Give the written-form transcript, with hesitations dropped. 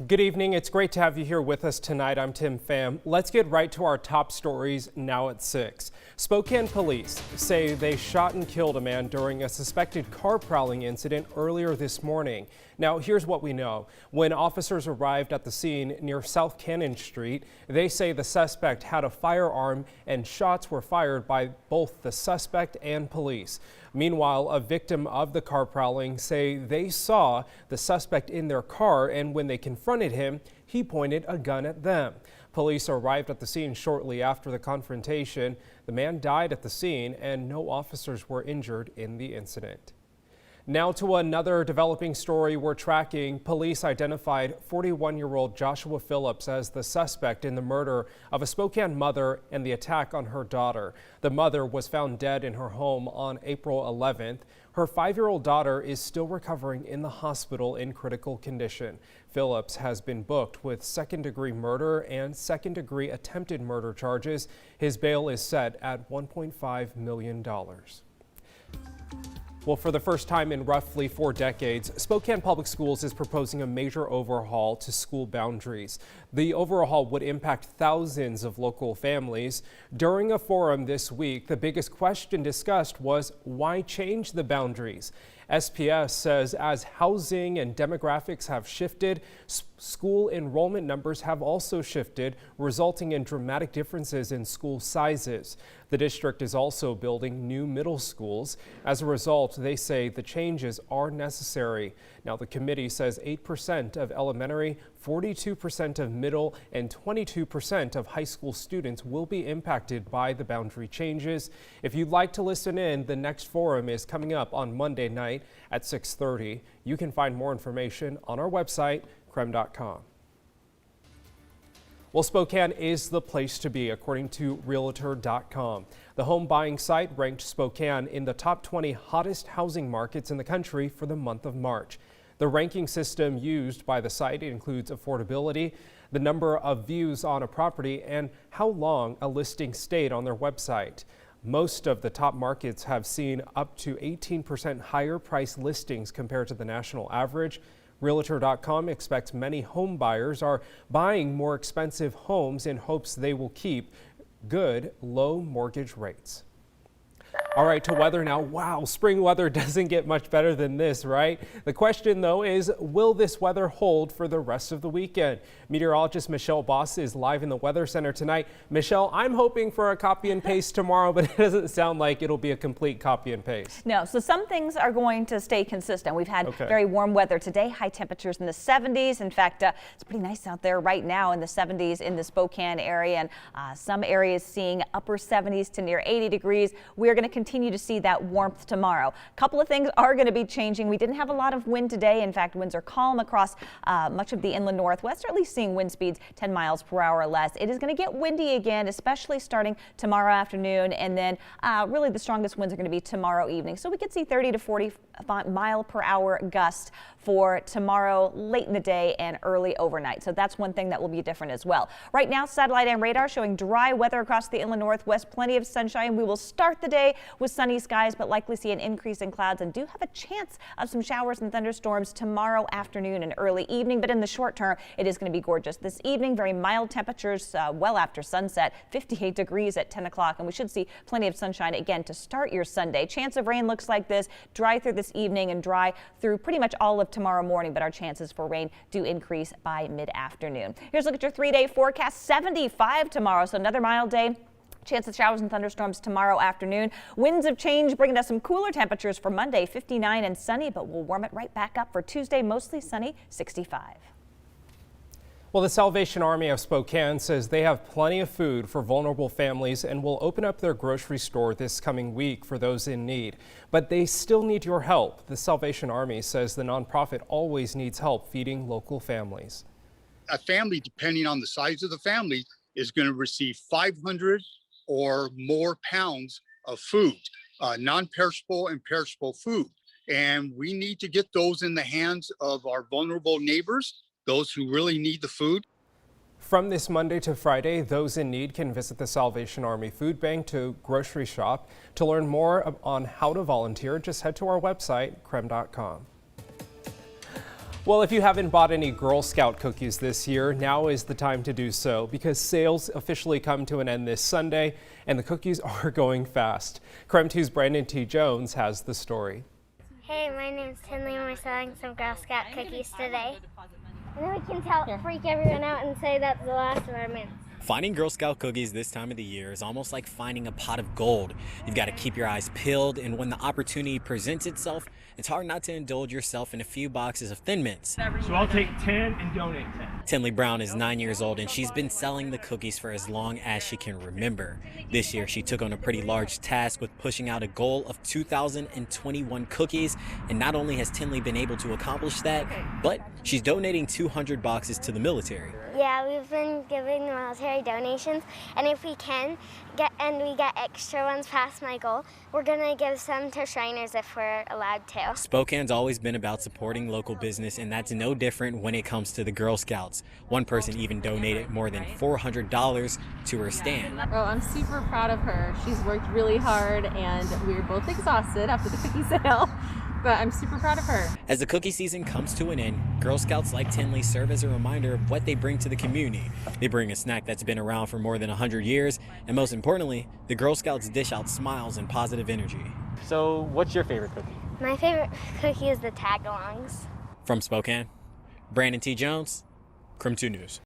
Good evening. It's great to have you here with us tonight. I'm Tim Pham. Let's get right to our top stories now at 6. Spokane police say they shot and killed a man during a suspected car prowling incident earlier this morning. Now, here's what we know. When officers arrived at the scene near South Cannon Street, they say the suspect had a firearm and shots were fired by both the suspect and police. Meanwhile, a victim of the car prowling say they saw the suspect in their car, and when they confronted him, he pointed a gun at them. Police arrived at the scene shortly after the confrontation. The man died at the scene, and no officers were injured in the incident. Now to another developing story we're tracking. Police identified 41-year-old Joshua Phillips as the suspect in the murder of a Spokane mother and the attack on her daughter. The mother was found dead in her home on April 11th. Her 5-year-old daughter is still recovering in the hospital in critical condition. Phillips has been booked with second-degree murder and second-degree attempted murder charges. His bail is set at $1.5 million. Well, for the first time in roughly 4 decades, Spokane Public Schools is proposing a major overhaul to school boundaries. The overhaul would impact thousands of local families. During a forum this week, the biggest question discussed was why change the boundaries? SPS says as housing and demographics have shifted, school enrollment numbers have also shifted, resulting in dramatic differences in school sizes. The district is also building new middle schools. As a result, they say the changes are necessary. Now, the committee says 8% of elementary, 42% of middle, and 22% of high school students will be impacted by the boundary changes. If you'd like to listen in, the next forum is coming up on Monday night at 6:30. You can find more information on our website, krem.com. Well, Spokane is the place to be, according to Realtor.com. The home buying site ranked Spokane in the top 20 hottest housing markets in the country for the month of March. The ranking system used by the site includes affordability, the number of views on a property, and how long a listing stayed on their website. Most of the top markets have seen up to 18% higher price listings compared to the national average. Realtor.com expects many home buyers are buying more expensive homes in hopes they will keep good low mortgage rates. All right, to weather now. Wow, spring weather doesn't get much better than this, right? The question, though, is will this weather hold for the rest of the weekend? Meteorologist Michelle Boss is live in the Weather Center tonight. Michelle, I'm hoping for a copy and paste tomorrow, but it doesn't sound like it'll be a complete copy and paste. No, so some things are going to stay consistent. We've had very warm weather today, high temperatures in the 70s. In fact, it's pretty nice out there right now in the 70s in the Spokane area, and some areas seeing upper 70s to near 80 degrees. We're going to continue to see that warmth tomorrow. A couple of things are going to be changing. We didn't have a lot of wind today. In fact, winds are calm across much of the inland northwest, or at least seeing wind speeds 10 miles per hour or less. It is going to get windy again, especially starting tomorrow afternoon, and then really the strongest winds are going to be tomorrow evening. So we could see 30 to 40 mile per hour gusts for tomorrow late in the day and early overnight. So that's one thing that will be different as well. Right now, satellite and radar showing dry weather across the inland northwest, plenty of sunshine. We will start the day with sunny skies, but likely see an increase in clouds and do have a chance of some showers and thunderstorms tomorrow afternoon and early evening. But in the short term, it is going to be gorgeous this evening. Very mild temperatures well after sunset, 58 degrees at 10 o'clock, and we should see plenty of sunshine again to start your Sunday. Chance of rain looks like this, dry through this evening and dry through pretty much all of tomorrow morning, but our chances for rain do increase by mid-afternoon. Here's a look at your 3-day forecast. 75 tomorrow, so another mild day. Chance of showers and thunderstorms tomorrow afternoon. Winds of change bringing us some cooler temperatures for Monday, 59 and sunny, but we'll warm it right back up for Tuesday, mostly sunny, 65. Well, the Salvation Army of Spokane says they have plenty of food for vulnerable families and will open up their grocery store this coming week for those in need. But they still need your help. The Salvation Army says the nonprofit always needs help feeding local families. A family, depending on the size of the family, is going to receive 500 or more pounds of food, non-perishable and perishable food. And we need to get those in the hands of our vulnerable neighbors, those who really need the food. From this Monday to Friday, those in need can visit the Salvation Army Food Bank to grocery shop. To learn more on how to volunteer, just head to our website, krem.com. Well, if you haven't bought any Girl Scout cookies this year, now is the time to do so because sales officially come to an end this Sunday and the cookies are going fast. KREM 2's Brandon T. Jones has the story. Hey, my name's Tinley and we're selling some Girl Scout cookies today. And then we can freak everyone out and say that's the last of our mints. Finding Girl Scout cookies this time of the year is almost like finding a pot of gold. You've got to keep your eyes peeled, and when the opportunity presents itself, it's hard not to indulge yourself in a few boxes of Thin Mints. So I'll take 10 and donate 10. Tinley Brown is 9 years old, and she's been selling the cookies for as long as she can remember. This year, she took on a pretty large task with pushing out a goal of 2,021 cookies, and not only has Tinley been able to accomplish that, but she's donating 200 boxes to the military. Yeah, we've been giving the military donations, and if we can get extra ones past my goal, we're gonna give some to Shriners if we're allowed to. Spokane's always been about supporting local business, and that's no different when it comes to the Girl Scouts. One person even donated more than $400 to her stand. Oh, I'm super proud of her. She's worked really hard, and we were both exhausted after the cookie sale. But I'm super proud of her. As the cookie season comes to an end, Girl Scouts like Tinley serve as a reminder of what they bring to the community. They bring a snack that's been around for more than 100 years, and most importantly, the Girl Scouts dish out smiles and positive energy. So what's your favorite cookie? My favorite cookie is the tag-alongs. From Spokane, Brandon T. Jones, KREM 2 News.